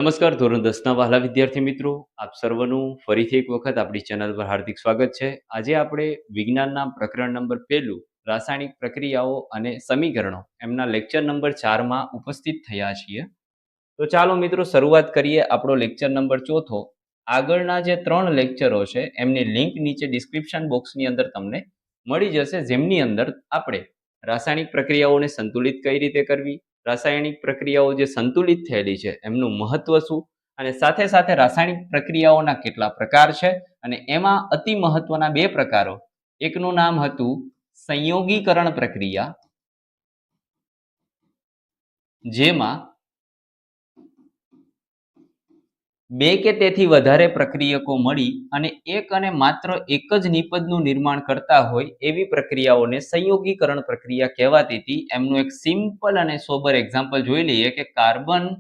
નમસ્કાર ધોરણ 10ના વહાલા વિદ્યાર્થી મિત્રો, આપ સર્વનું ફરીથી એક વખત આપણી ચેનલ પર હાર્દિક સ્વાગત છે. આજે આપણે વિજ્ઞાનના પ્રકરણ નંબર 1 રાસાયણિક પ્રક્રિયાઓ અને સમીકરણો એમના લેક્ચર નંબર 4માં ઉપસ્થિત થયા છીએ. તો ચાલો મિત્રો શરૂઆત કરીએ આપણો લેક્ચર નંબર 4. આગળના જે 3 લેક્ચરો છે એમની લિંક નીચે ડિસ્ક્રિપ્શન બોક્સની અંદર તમને મળી જશે, જેમની અંદર આપણે રાસાયણિક પ્રક્રિયાઓને સંતુલિત કઈ રીતે કરવી, રાસાયણિક પ્રક્રિયાઓ જે સંતુલિત થયેલી છે એમનું મહત્વ શું, અને સાથે સાથે રાસાયણિક પ્રક્રિયાઓના કેટલા પ્રકાર છે અને એમાં અતિ મહત્વના 2 પ્રકારો. એકનું નામ હતું સંયોગીકરણ પ્રક્રિયા, જેમાં 2 કે તેથી વધારે પ્રક્રિયકો મળી અને એક અને માત્ર એક જ નિપજનું નિર્માણ કરતા હોય એવી પ્રક્રિયાઓને સંયોગીકરણ પ્રક્રિયા કહેવાતી હતી. એમનું એક સિમ્પલ અને સોબર એક્ઝામ્પલ જોઈ લઈએ કે કાર્બન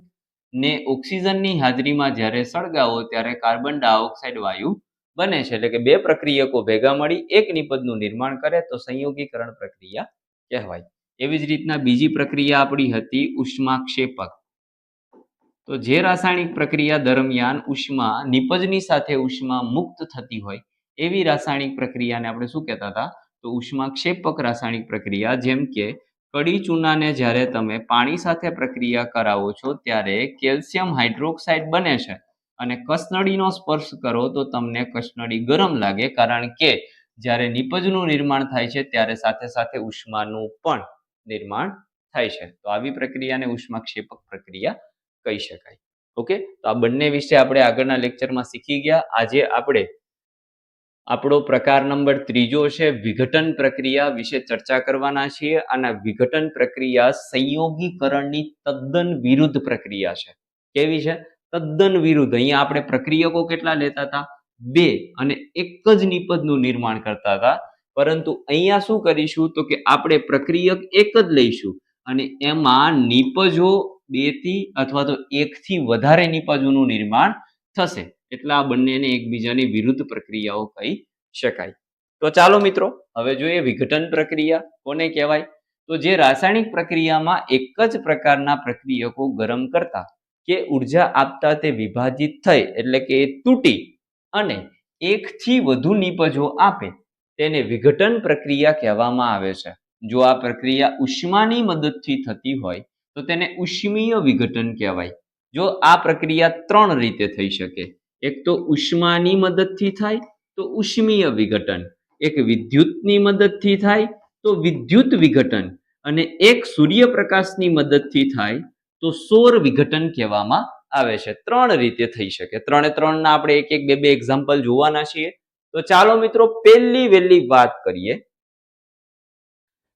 ને ઓક્સિજનની હાજરીમાં જ્યારે સળગાવો ત્યારે કાર્બન ડાયોક્સાઇડ વાયુ બને છે. એટલે કે 2 પ્રક્રિયકો ભેગા મળી એક નિપજનું નિર્માણ કરે તો સંયોગીકરણ પ્રક્રિયા કહેવાય. એવી જ રીતના બીજી પ્રક્રિયા આપણી હતી ઉષ્માક્ષેપક. તો જે રાસાયણિક પ્રક્રિયા દરમિયાન ઉષ્મા નિપજની સાથે ઉષ્મા મુક્ત થતી હોય એવી રાસાયણિક પ્રક્રિયાને આપણે શું કહેતા હતા? તો ઉષ્માક્ષેપક રાસાયણિક પ્રક્રિયા. જેમ કે કડી ચૂનાને જ્યારે તમે પાણી સાથે પ્રક્રિયા કરાવો છો ત્યારે કેલ્શિયમ હાઇડ્રોક્સાઇડ બને છે અને કસનળીનો સ્પર્શ કરો તો તમને કસનળી ગરમ લાગે, કારણ કે જ્યારે નિપજનું નિર્માણ થાય છે ત્યારે સાથે સાથે ઉષ્માનું પણ નિર્માણ થાય છે. તો આવી પ્રક્રિયાને ઉષ્માક્ષેપક પ્રક્રિયા કહી શકાય. ઓકે, તો આ બંને વિશે આપણે આગળના લેક્ચરમાં શીખી ગયા. આજે આપણે આપણો પ્રકાર નંબર 3 છે વિઘટન પ્રક્રિયા વિશે ચર્ચા કરવાના છીએ. અને વિઘટન પ્રક્રિયા સંયોગીકરણની તદ્દન વિરુદ્ધ પ્રક્રિયા છે. કેવી છે? તદ્દન વિરુદ્ધ. અહીંયા આપણે પ્રક્રિયકો કેટલા લેતા હતા? 2 અને એક જ નિપજનું નિર્માણ કરતા હતા. પરંતુ અહીંયા શું કરીશું તો કે આપણે પ્રક્રિયક એક જ લઈશું અને એમાં નિપજો 2 થી અથવા તો 1 થી વધારે નિપજોનું નિર્માણ થશે. એટલે આ બંનેને એકબીજાની વિરુદ્ધ પ્રક્રિયાઓ કહી શકાય. તો ચાલો મિત્રો હવે જોઈએ વિઘટન પ્રક્રિયા કોને કહેવાય. તો જે રાસાયણિક પ્રક્રિયામાં એક જ પ્રકારના પ્રક્રિયકો ગરમ કરતા કે ઉર્જા આપતા તે વિભાજિત થઈ, એટલે કે એ તૂટી અને 1 થી વધુ નિપજો આપે તેને વિઘટન પ્રક્રિયા કહેવામાં આવે છે. જો આ પ્રક્રિયા ઉષ્માની મદદથી થતી હોય તો તેને ઉષ્મીય વિઘટન કહેવાય. જો આ પ્રક્રિયા 3 રીતે થઈ શકે. એક તો ઉષ્માની મદદથી થાય તો ઉષ્મીય વિઘટન, એક વિદ્યુતની મદદથી થાય તો વિદ્યુત વિઘટન, અને એક સૂર્યપ્રકાશની મદદથી થાય તો સૌર વિઘટન કહેવામાં આવે છે. 3 રીતે થઈ શકે. 3 ના આપણે એક બે એક્ઝામ્પલ જોવાના છીએ. તો ચાલો મિત્રો પહેલી વહેલી વાત કરીએ.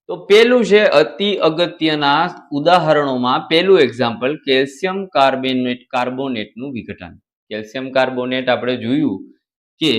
તો પહેલું છે અતિ અગત્યના ઉદાહરણોમાં પહેલું એક્ઝામ્પલ કેલ્શિયમ કાર્બોનેટનું વિઘટન. કેલ્શિયમ કાર્બોનેટ આપણે જોયું કે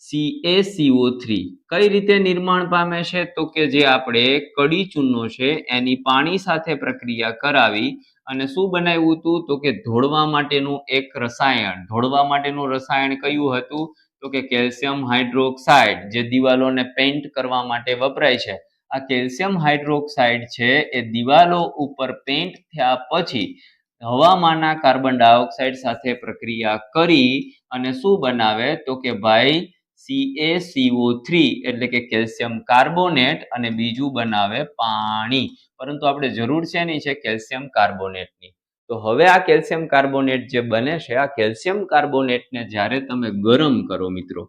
CaCO3 કઈ રીતે નિર્માણ પામે છે? તો કે જે આપણે કડી ચૂનો છે એની પાણી સાથે પ્રક્રિયા કરાવી અને શું બનાવ્યું હતું? તો કે ધોળવા માટેનું એક રસાયણ. ધોળવા માટેનું રસાયણ કયું હતું? તો કે કેલ્શિયમ હાઇડ્રોક્સાઇડ, જે દિવાલોને પેઇન્ટ કરવા માટે વપરાય છે. આ કેલ્શિયમ હાઇડ્રોક્સાઇડ છે એ દિવાલો ઉપર પેઇન્ટ થયા પછી હવામાંના કાર્બન ડાયોક્સાઇડ સાથે પ્રક્રિયા કરી અને શું બનાવે? તો કે ભાઈ CaCO3 એટલે કે કેલ્શિયમ કાર્બોનેટ, અને બીજું બનાવે પાણી. પરંતુ આપણે જરૂર છે નહીં છે કેલ્શિયમ કાર્બોનેટની. તો હવે આ કેલ્શિયમ કાર્બોનેટ જે બને છે, આ કેલ્શિયમ કાર્બોનેટને જ્યારે તમે ગરમ કરો મિત્રો,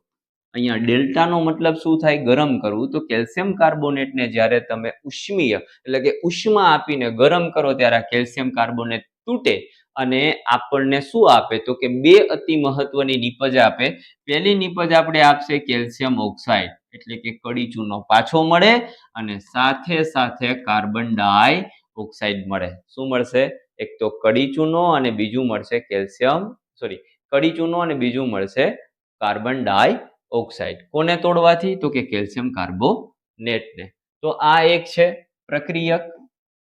અહીંયા ડેલ્ટાનો મતલબ શું થાય? ગરમ કરવું. તો કેલ્શિયમ કાર્બોનેટને જ્યારે તમે ઉષ્મીય એટલે કે ઉષ્મા આપીને ગરમ કરો ત્યારે આ કેલ્શિયમ કાર્બોનેટ તૂટે અને આપણને શું આપે? તો કે 2 અતિ મહત્વની નિપજ આપે. પહેલી નિપજ આપણે આપશે કેલ્શિયમ ઓક્સાઇડ, એટલે કે કડી ચૂનો પાછો મળે અને સાથે સાથે કાર્બન ડાયોક્સાઇડ મળે. શું મળશે? એક તો કડી ચૂનો અને બીજું મળશે કડી ચૂનો અને બીજું મળશે કાર્બન ડાયોક્સાઇડ. કોને તોડવાથી? તો કે કેલ્શિયમ કાર્બોનેટને. તો આ એક છે પ્રક્રિયક.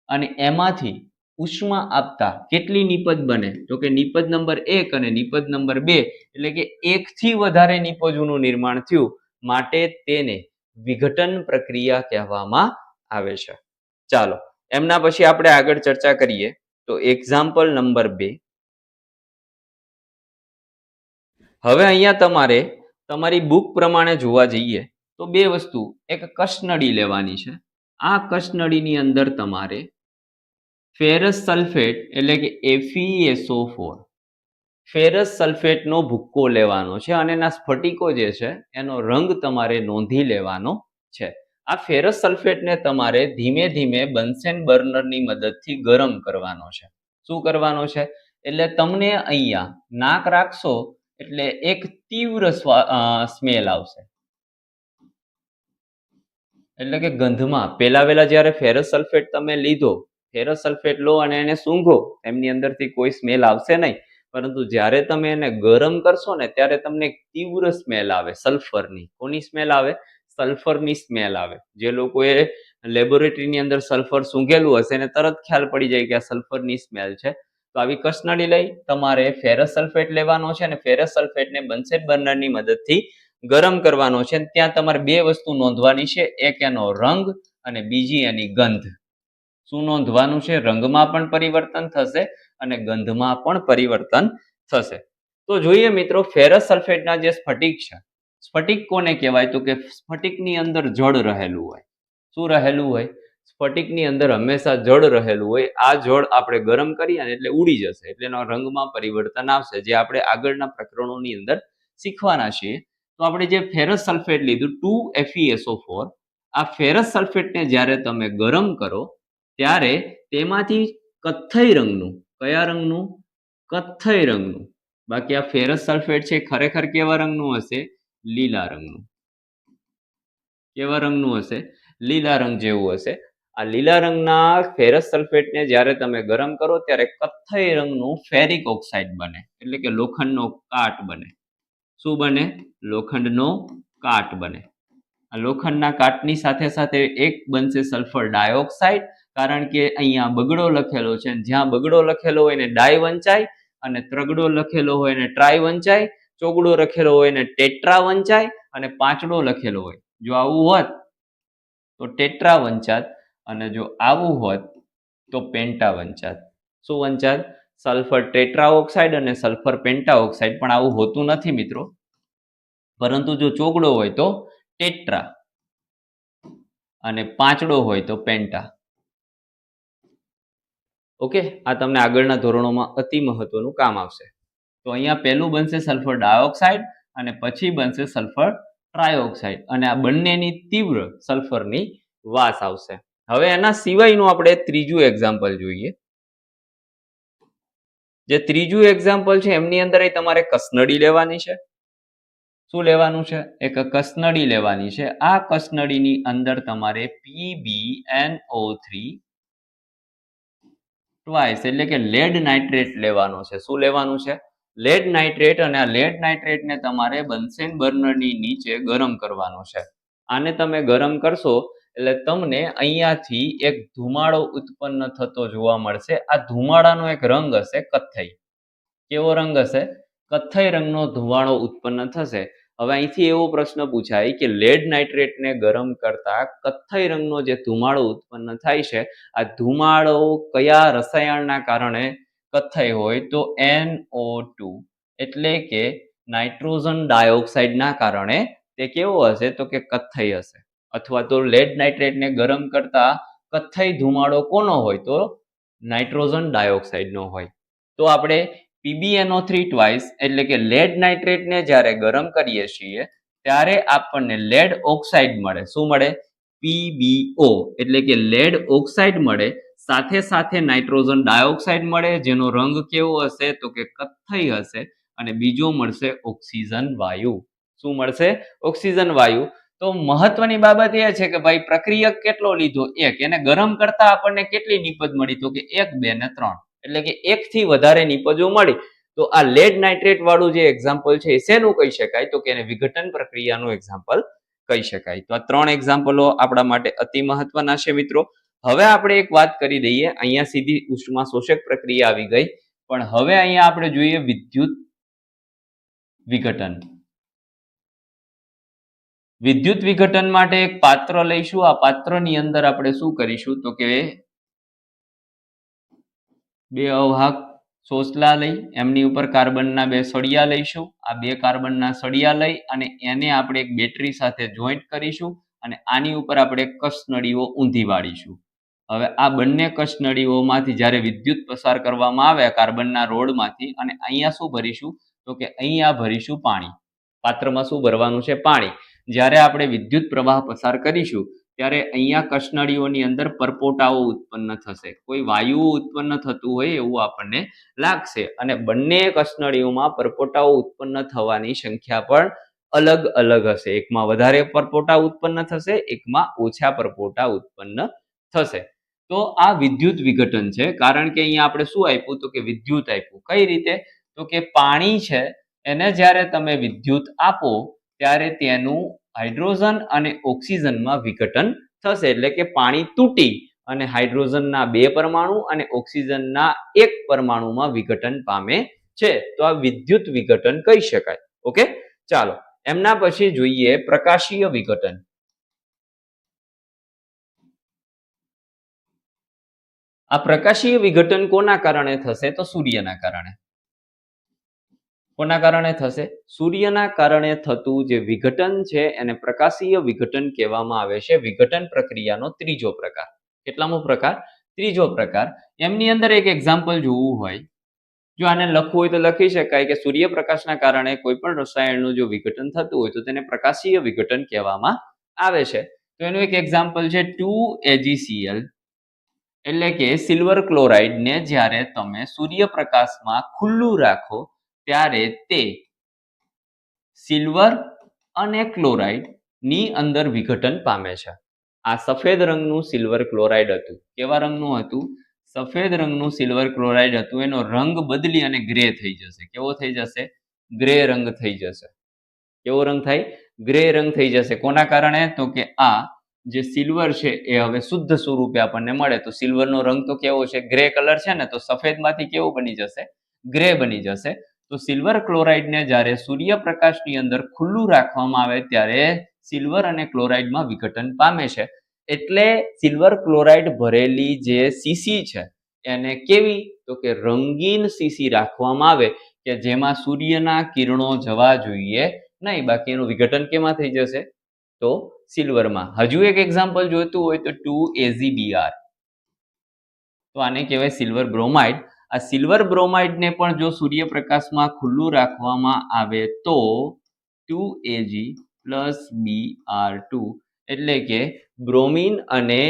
અને એમાંથી ઉષ્મા આપતા કેટલી નિપજ બને? તો કે નિપજ નંબર 1 અને નિપજ નંબર 2, એટલે કે 1 થી વધારે નિપજોનું નિર્માણ થયું, માટે તેને વિઘટન પ્રક્રિયા કહેવામાં આવે છે. ચાલો એમના પછી આપણે આગળ ચર્ચા કરીએ. તો એક્ઝામ્પલ નંબર 2. હવે અહીંયા તમારે તમારી બુક પ્રમાણે જોવા જઈએ તો બે વસ્તુ, એક કસનળી લેવાની છે. આ કસનળીની અંદર તમારે ફેરસ સલ્ફેટ એટલે કે FeSO4 ફેરસ સલ્ફેટનો ભુક્કો લેવાનો છે અને એના સ્ફટિકો જે છે એનો રંગ તમારે નોંધી લેવાનો છે. આ ફેરસ સલ્ફેટને તમારે ધીમે ધીમે બન્સેન બર્નરની મદદથી ગરમ કરવાનો છે. શું કરવાનો છે? એટલે તમને અહીંયા નાક રાખશો એટલે એક તીવ્ર સ્મેલ આવશે. એટલે કે ગંધમાં પહેલા જ્યારે ફેરસ સલ્ફેટ તમે લીધો, ફેરસ સલ્ફેટ લો અને એને સૂંઘો, એમની અંદરથી કોઈ સ્મેલ આવશે નહીં. પરંતુ જ્યારે તમે એને ગરમ કરશો ને ત્યારે તમને એક તીવ્ર સ્મેલ આવે સલ્ફરની. કોની સ્મેલ આવે? સલ્ફરની સ્મેલ આવે. જે લોકોએ લેબોરેટરીની અંદર સલ્ફર સૂંઘેલું હશે એને તરત ખ્યાલ પડી જાય કે આ સલ્ફરની સ્મેલ છે. તો આવી કસનળી લઈ તમારે ફેરસ સલ્ફેટ લેવાનો છે અને ફેરસ સલ્ફેટને બન્સેન બર્નરની મદદથી ગરમ કરવાનો છે. ત્યાં તમારે બે વસ્તુ નોંધવાની છે, એક એનો રંગ અને બીજી એની ગંધ. શું નોંધવાનું છે? રંગમાં પણ પરિવર્તન થશે અને ગંધમાં પણ પરિવર્તન થશે. તો જોઈએ મિત્રો, ફેરસ સલ્ફેટના જે સ્ફટિક છે, સ્ફટિક કોને કહેવાય? તો કે સ્ફટિકની અંદર જળ રહેલું હોય. શું રહેલું હોય? સ્ફટિકની અંદર હંમેશા જળ રહેલું હોય. આ જળ આપણે ગરમ કરીએ ને એટલે ઉડી જશે, એટલે એના રંગમાં પરિવર્તન આવશે, જે આપણે આગળના પ્રકરણોની અંદર શીખવાના છીએ. તો આપણે જે ફેરસ સલ્ફેટ લીધું 2FeSO4, આ ફેરસ સલ્ફેટને જ્યારે તમે ગરમ કરો ત્યારે તેમાંથી કથ્થઈ રંગનું, કયા રંગનું? કથ્થઈ રંગનું. બાકી આ ફેરસ સલ્ફેટ છે ખરેખર કેવા રંગનું હશે? લીલા રંગનું. કેવા રંગનું હશે? લીલા રંગ જેવું હશે. આ લીલા રંગના ફેરસ સલ્ફેટને જ્યારે તમે ગરમ કરો ત્યારે કથ્થઈ રંગનું ફેરિક ઓક્સાઇડ બને, એટલે કે લોખંડનો કાટ બને. શું બને? લોખંડનો કાટ બને. આ લોખંડના કાટની સાથે સાથે એક બનશે સલ્ફર ડાયોક્સાઇડ, કારણ કે અહીંયા બગડો લખેલો છે, જ્યાં બગડો લખેલો હોય ને ડાય વંચાય, અને ત્રગડો લખેલો હોય ને ટ્રાય વંચાય, ચોગડો લખેલો હોય ને ટેટ્રા વંચાય, અને પાંચડો લખેલો હોય, જો આવું હોત તો ટેટ્રા વંચાત, અને જો આવું હોત તો પેન્ટા વંચાત. શું વંચાત? સલ્ફર ટેટ્રા ઓક્સાઇડ અને સલ્ફર પેન્ટા ઓક્સાઇડ. પણ આવું હોતું નથી મિત્રો, પરંતુ જો ચોગડો હોય તો ટેટ્રા અને પાંચડો હોય તો પેન્ટા. ઓકે, આ તમને આગળના ધોરણોમાં અતિ મહત્વનું કામ આવશે. તો અહીંયા પહેલું બનશે સલ્ફર ડાયોક્સાઇડ અને પછી બનશે સલ્ફર ટ્રાયોક્સાઇડ, અને આ બંનેની તીવ્ર સલ્ફરની વાસ આવશે. હવે એના સિવાયનું આપણે ત્રીજું એક્ઝામ્પલ જોઈએ. જે ત્રીજું એક્ઝામ્પલ છે એમની અંદર તમારે કસનળી લેવાની છે. શું લેવાનું છે? એક કસનળી લેવાની છે. આ કસનળીની અંદર તમારે PbNO3 ટ્વાઇસ એટલે કે લેડ નાઇટ્રેટ લેવાનો છે. શું લેવાનું છે? Lead nitrate. અને આ લેડ નાઇટ્રેટને તમારે બન્સેન બર્નરની નીચે ગરમ કરવાનો છે. આને તમે ગરમ કરશો એટલે તમને અહીંયાથી એક ધુમાડો ઉત્પન્ન થતો જોવા મળશે. આ ધુમાડાનો એક રંગ હશે કથ્થઈ. કેવો રંગ હશે? કથ્થઈ રંગનો ધુમાડો ઉત્પન્ન થશે. હવે અહીંથી એવો પ્રશ્ન પૂછાય કે લેડ નાઇટ્રેટને ગરમ કરતા કથ્થઈ રંગનો જે ધુમાડો ઉત્પન્ન થાય છે, આ ધુમાડો કયા રસાયણના કારણે કથ્થઈ હોય? તો NO2 એટલે કે નાઇટ્રોજન ડાયોક્સાઇડના કારણે તે કેવો હશે? તો કે કથ્થઈ હશે. અથવા તો લેડ નાઇટ્રેટને ગરમ કરતા કથ્થઈ ધુમાડો કોનો હોય? તો નાઇટ્રોજન ડાયોક્સાઇડનો હોય. તો આપણે PbNO3 ટ્વાઇસ એટલે કે લેડ નાઇટ્રેટને જ્યારે ગરમ કરીએ છીએ ત્યારે આપણને લેડ ઓક્સાઇડ મળે. શું મળે? PbO એટલે કે લેડ ઓક્સાઇડ મળે. સાથે સાથે નાઇટ્રોજન ડાયોક્સાઇડ મળે, જેનો રંગ કેવો હશે? તો કે કથ્થઈ હશે. અને બીજો મળશે ઓક્સિજન વાયુ. શું મળશે? ઓક્સિજન વાયુ. તો મહત્વની બાબત એ છે કે ભાઈ પ્રક્રિયક કેટલો લીધો? એક. એને ગરમ કરતા આપણને કેટલી નિપજ મળી? તો કે 1, 2 ને 3, એટલે કે 1 થી વધારે નિપજો મળી. તો આ લેડ નાઇટ્રેટ વાળું જે એક્ઝામ્પલ છે એ શેનું કહી શકાય? તો કે એને વિઘટન પ્રક્રિયાનું એક્ઝામ્પલ કહી શકાય. તો આ 3 એક્ઝામ્પલો આપણા માટે અતિ મહત્વના છે મિત્રો. હવે આપણે એક વાત કરી દઈએ. અહીંયા સીધી ઉષ્મા શોષક પ્રક્રિયા આવી ગઈ, પણ હવે અહીંયા આપણે જોઈએ વિદ્યુત વિઘટન. વિદ્યુત વિઘટન માટે એક પાત્ર લઈશું. આ પાત્રની અંદર આપણે શું કરીશું? તો કે બે અવાહક સોસલા લઈ એમની ઉપર કાર્બનના 2 સળિયા લઈશું. આ 2 કાર્બનના સળિયા લઈ અને એને આપણે એક બેટરી સાથે જોઈન્ટ કરીશું અને આની ઉપર આપણે કસનળીઓ ઊંધી વાળીશું. હવે આ બંને કસનળીઓમાંથી જ્યારે વિદ્યુત પસાર કરવામાં આવે કાર્બનના રોડમાંથી અને અહીંયા શું ભરીશું તો કે અહીંયા ભરીશું પાણી. પાત્રમાં શું ભરવાનું છે? પાણી. જ્યારે આપણે વિદ્યુત પ્રવાહ પસાર કરીશું ત્યારે અહીંયા કસનળીઓની અંદર પરપોટાઓ ઉત્પન્ન થશે. કોઈ વાયુ ઉત્પન્ન થતું હોય એવું આપણને લાગશે અને બંને કસનળીઓમાં પરપોટાઓ ઉત્પન્ન થવાની સંખ્યા પણ અલગ અલગ હશે. એકમાં વધારે પરપોટા ઉત્પન્ન થશે, એકમાં ઓછા પરપોટા ઉત્પન્ન થશે. તો આ વિદ્યુત વિઘટન છે. કારણ કે અહીંયા આપણે શું આપ્યું તો કે વિદ્યુત આપ્યું. કઈ રીતે? તો કે પાણી છે એને જ્યારે તમે વિદ્યુત આપો ત્યારે તેનું હાઇડ્રોજન અને ઓક્સિજનમાં વિઘટન થશે. એટલે કે પાણી તૂટી અને હાઇડ્રોજનના 2 પરમાણુ અને ઓક્સિજનના 1 પરમાણુમાં વિઘટન પામે છે. તો આ વિદ્યુત વિઘટન કહી શકાય. ઓકે, ચાલો એમના પછી જોઈએ પ્રકાશીય વિઘટન. આ પ્રકાશીય વિઘટન કોના કારણે થશે? તો સૂર્યના કારણે. કોના કારણે થશે? સૂર્યના કારણે થતું જે વિઘટન છે એને પ્રકાશીય વિઘટન કહેવામાં આવે છે. વિઘટન પ્રક્રિયાનો ત્રીજો પ્રકાર. કેટલામો પ્રકાર? ત્રીજો પ્રકાર. એમની અંદર એક એક્ઝામ્પલ જોવું હોય, જો આને લખવું હોય તો લખી શકાય કે સૂર્યપ્રકાશના કારણે કોઈ પણ રસાયણનું જો વિઘટન થતું હોય તો તેને પ્રકાશીય વિઘટન કહેવામાં આવે છે. તો એનું એક એક્ઝામ્પલ છે 2AgCl. એટલે કે સિલ્વર ક્લોરાઇડને જ્યારે તમે સૂર્યપ્રકાશમાં ખુલ્લું રાખો ત્યારે તે સિલ્વર અને ક્લોરાઇડ ની અંદર વિઘટન પામે છે. આ સફેદ રંગનું સિલ્વર ક્લોરાઇડ હતું. કેવા રંગનું હતું? સફેદ રંગનું સિલ્વર ક્લોરાઇડ હતું. એનો રંગ બદલી અને ગ્રે થઈ જશે. કેવો થઈ જશે? ગ્રે રંગ થઈ જશે. કેવો રંગ થાય? ગ્રે રંગ થઈ જશે. કોના કારણે? તો કે આ જે સિલ્વર છે એ હવે શુદ્ધ સ્વરૂપે આપણને મળે. તો સિલ્વરનો રંગ તો કેવો છે? ગ્રે કલર છે ને, તો સફેદમાંથી કેવું બની જશે? ગ્રે બની જશે. તો સિલ્વર ક્લોરાઇડને જ્યારે સૂર્યપ્રકાશની અંદર ખુલ્લું રાખવામાં આવે ત્યારે સિલ્વર અને ક્લોરાઇડમાં વિઘટન પામે છે. એટલે સિલ્વર ક્લોરાઇડ ભરેલી જે સીસી છે એને કેવી? તો કે રંગીન સીસી રાખવામાં આવે કે જેમાં સૂર્યના કિરણો જવા જોઈએ નહીં. બાકી એનું વિઘટન કેમાં થઈ જશે? તો સિલ્વરમાં. હજુ એક એક્ઝામ્પલ જોઈતું હોય તો 2AgBr. તો આને કહેવાય સિલ્વર બ્રોમાઇડ. આ સિલ્વર બ્રોમાઇડને પણ જો સૂર્યપ્રકાશમાં ખુલ્લું રાખવામાં આવે તો 2Ag+Br2 એટલે કે બ્રોમિન અને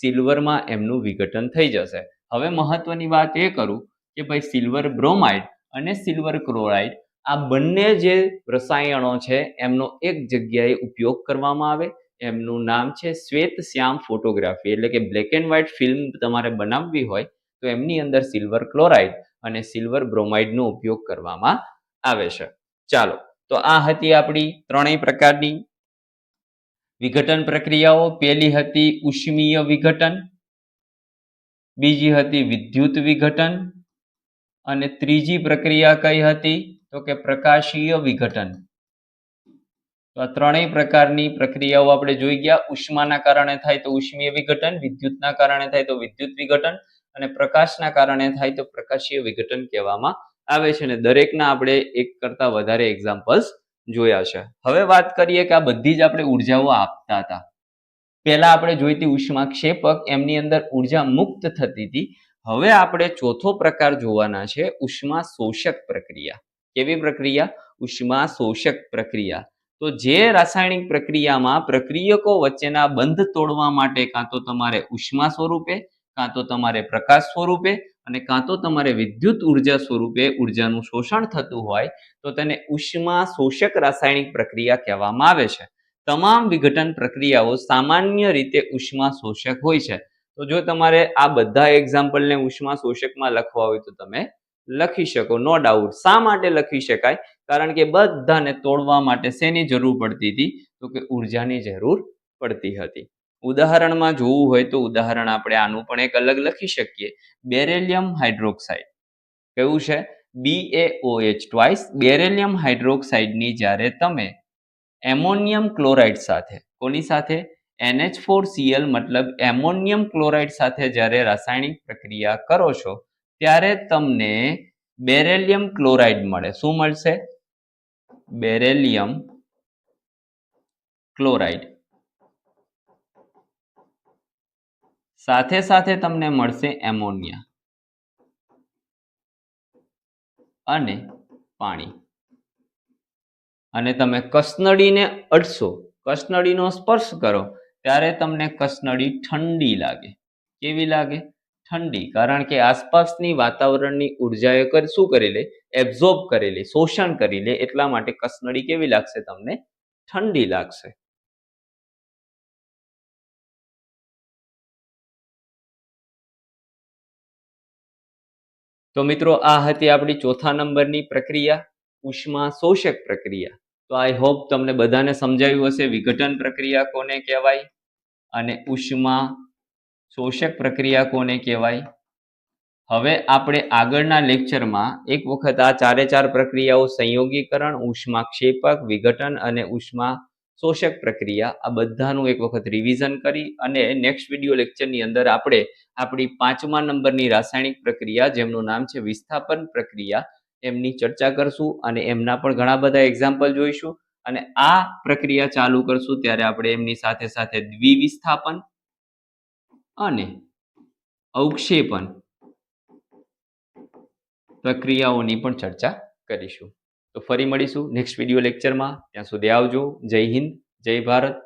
સિલ્વરમાં એમનું વિઘટન થઈ જશે. હવે મહત્વની વાત એ કરું કે ભાઈ સિલ્વર બ્રોમાઇડ અને સિલ્વર ક્લોરાઇડ આ બંને જે રસાયણો છે એમનો એક જગ્યાએ ઉપયોગ કરવામાં આવે. એમનું નામ છે શ્વેત શ્યામ ફોટોગ્રાફી. એટલે કે બ્લેક એન્ડ વ્હાઇટ ફિલ્મ તમારે બનાવવી હોય તો એમની અંદર સિલ્વર ક્લોરાઇડ અને સિલ્વર બ્રોમાઇડનો ઉપયોગ કરવામાં આવે છે. ચાલો, તો આ હતી આપણી ત્રણેય પ્રકારની વિઘટન પ્રક્રિયાઓ. પહેલી હતી ઉષ્મીય વિઘટન, બીજી હતી વિદ્યુત વિઘટન અને ત્રીજી પ્રક્રિયા કઈ હતી? તો કે પ્રકાશીય વિઘટન. તો આ ત્રણેય પ્રકારની પ્રક્રિયાઓ આપણે જોઈ ગયા. ઉષ્માના કારણે થાય તો ઉષ્મીય વિઘટન, વિદ્યુતના કારણે થાય તો વિદ્યુત વિઘટન અને પ્રકાશના કારણે થાય તો પ્રકાશીય વિઘટન કહેવામાં આવે છે. અને દરેકના આપણે એક કરતા વધારે એક્ઝામ્પલ્સ જોયા છે. હવે વાત કરીએ કે આ બધી જ આપણે ઉર્જાઓ આપતા હતા. પહેલા આપણે જોઈતી ઉષ્માક્ષેપક, એમની અંદર ઉર્જા મુક્ત થતી હતી. હવે આપણે ચોથો પ્રકાર જોવાના છે ઉષ્મા શોષક પ્રક્રિયા. કેવી પ્રક્રિયા? ઉષ્મા શોષક પ્રક્રિયા. તો જે રાસાયણિક પ્રક્રિયામાં પ્રક્રિયકો વચ્ચેના બંધ તોડવા માટે કાં તો તમારે ઉષ્મા સ્વરૂપે, કાં તો તમારે પ્રકાશ સ્વરૂપે અને કાં તો તમારે વિદ્યુત ઉર્જા સ્વરૂપે ઉર્જાનું શોષણ થતું હોય તો તેને ઉષ્મા શોષક રાસાયણિક પ્રક્રિયા કહેવામાં આવે છે. તમામ વિઘટન પ્રક્રિયાઓ સામાન્ય રીતે ઉષ્મા શોષક હોય છે. તો જો તમારે આ બધા એક્ઝામ્પલને ઉષ્મા શોષકમાં લખવા હોય તો તમે લખી શકો, નો ડાઉટ. શા માટે લખી શકાય? કારણ કે બધાને તોડવા માટે શેની જરૂર પડતી હતી? તો કે ઉર્જાની જરૂર પડતી હતી. ઉદાહરણમાં જોવું હોય તો ઉદાહરણ આપણે આનું પણ એક અલગ લખી શકીએ. Beryllium hydroxide. કયું છે? BaOH twice. બેરેલિયમ હાઇડ્રોક્સાઇડની જ્યારે તમે એમોનિયમ ક્લોરાઇડ સાથે, કોની સાથે? NH4Cl મતલબ એમોનિયમ ક્લોરાઇડ સાથે જ્યારે રાસાયણિક પ્રક્રિયા કરો છો ત્યારે તમને બેરેલિયમ ક્લોરાઇડ મળે. શું મળશે? Beryllium chloride. સાથે સાથે તમને મળશે એમોનિયા અને પાણી. અને તમે કસનળીને અડશો, કસનળીનો સ્પર્શ કરો ત્યારે તમને કસનળી ઠંડી લાગે. કેવી લાગે? ઠંડી. કારણ કે આસપાસની વાતાવરણની ઉર્જાએ શું કરી લે? એબ્ઝોર્બ કરી લે, શોષણ કરી લે. એટલા માટે કસનળી કેવી લાગશે તમને? ઠંડી લાગશે. તો મિત્રો, આ હતી આપણી ચોથા નંબરની પ્રક્રિયા, ઉષ્મા શોષક પ્રક્રિયા. તો આઈ હોપ તમને બધાને સમજાયું હશે વિઘટન પ્રક્રિયા કોને કહેવાય અને ઉષ્મા શોષક પ્રક્રિયા કોને કહેવાય. હવે આપણે આગળના લેક્ચરમાં એક વખત આ ચારે પ્રક્રિયાઓ સંયોગીકરણ, ઉષ્માક્ષેપક, વિઘટન અને ઉષ્મા શોષક પ્રક્રિયા આ બધાનું એક વખત રિવિઝન કરી અને નેક્સ્ટ વિડીયો લેક્ચરની અંદર આપણે આપણી 5મા નંબરની રાસાયણિક પ્રક્રિયા, જેમનું નામ છે વિસ્થાપન પ્રક્રિયા, એમની ચર્ચા કરશું અને એમના પણ ઘણા બધા એક્ઝામ્પલ જોઈશું. અને આ પ્રક્રિયા ચાલુ કરશું ત્યારે આપણે એમની સાથે સાથે દ્વિવિસ્થાપન અને અવક્ષેપન પ્રક્રિયાઓની પણ ચર્ચા કરીશું. તો ફરી મળીશું નેક્સ્ટ વિડીયો લેક્ચરમાં. ત્યાં સુધી આવજો. જય હિન્દ, જય ભારત.